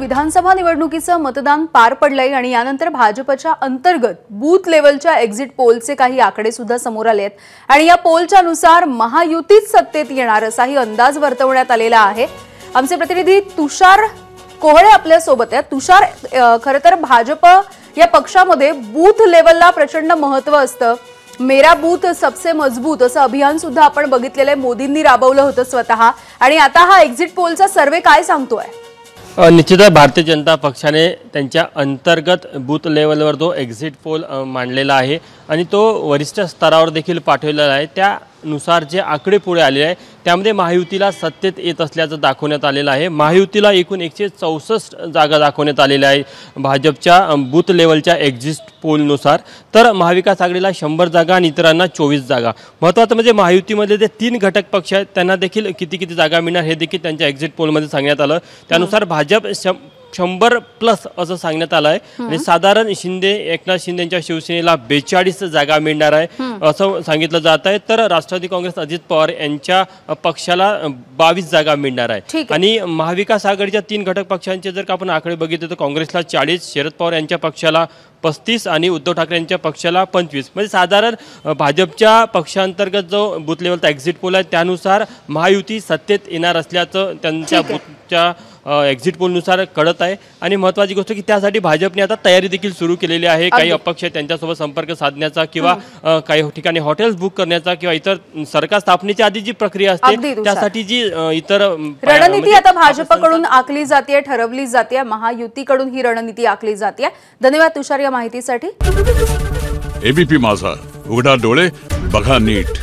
विधानसभा निवडणुकीचं मतदान पार पडलंय आणि यानंतर भाजपच्या अंतर्गत बूथ लेवलच्या एक्झिट पोलचे काही आकडे सुद्धा समोर आले आहेत आणि या पोलच्या नुसार महायुतीच सत्तेत येणार असाही अंदाज वर्तवण्यात आलेला आहे। आमचे प्रतिनिधी तुषार कोहळे आपल्या सोबत आहेत। तुषार, खरं तर भाजप या पक्षामध्ये बूथ लेवलला प्रचंड महत्त्व असतं। मेरा बूथ सबसे मजबूत असं अभियान सुद्धा आपण बघितलेलं आहे, मोदींनी राबवलं होतं स्वतः, आणि आता हा एक्झिट पोलचा सर्वे काय सांगतोय? निश्चितच भारतीय जनता पक्षाने त्यांच्या अंतर्गत बूथ लेवलवर जो एक्झिट पोल मांडलेला आहे आणि तो वरिष्ठ स्तरावर देखील पाठवलेला आहे, त्यानुसार जे आकडे पुढे आलेले आहे त्यामध्ये महायुतीला सत्तेत येत असल्याचं दाखवण्यात आलेलं आहे। महायुतीला एकूण 164 जागा दाखवण्यात आलेल्या आहे भाजपच्या बूथ लेवलच्या एक्झिट पोलनुसार, तर महाविकास आघाडीला 100 जागा आणि इतरांना 24 जागा। महत्त्वाचं म्हणजे महायुतीमध्ये जे 3 घटक पक्ष आहेत त्यांना देखील किती जागा मिळणार हे देखील त्यांच्या एक्झिट पोलमध्ये सांगण्यात आलं। त्यानुसार भाजप 100+ असं सांगण्यात आलं आहे आणि साधारण एकनाथ शिंदेंच्या शिवसेनेला 42 जागा मिळणार आहे असं सांगितलं जात आहे, तर राष्ट्रवादी काँग्रेस अजित पवार यांच्या पक्षाला 22 जागा मिळणार आहे। आणि महाविकास आघाडीच्या 3 घटक पक्षांचे जर आपण आकडे बघितले तर काँग्रेसला 40, शरद पवार यांच्या पक्षाला 35 आणि उद्धव ठाकरे यांच्या पक्षाला 25, म्हणजे साधारण भाजपच्या पक्षांतर्गत जो बूथ लेवलचा एक्झिट पोल आहे त्यानुसार महायुती सत्तेत येणार असल्याचं त्यांच्या बूथच्या एक्झिट पोलनुसार कळत आहे। आणि महत्त्वाची गोष्ट की त्यासाठी भाजपने आता तयारी देखील सुरू केलेली आहे। काही अपक्ष त्यांच्यासोबत संपर्क साधण्याचा किंवा काही ठिकाणी हॉटेल्स बुक करण्याचा किंवा इतर सरकार स्थापनेची आधी जी प्रक्रिया असते त्यासाठी जी इतर रणनीती आता भाजपकडून आखली जाते, ठरवली जाते, महायुतीकडून ही रणनीती आखली जाते। धन्यवाद तुषार या माहितीसाठी। एबीपी माझा, उघडा डोळे बघा नीट।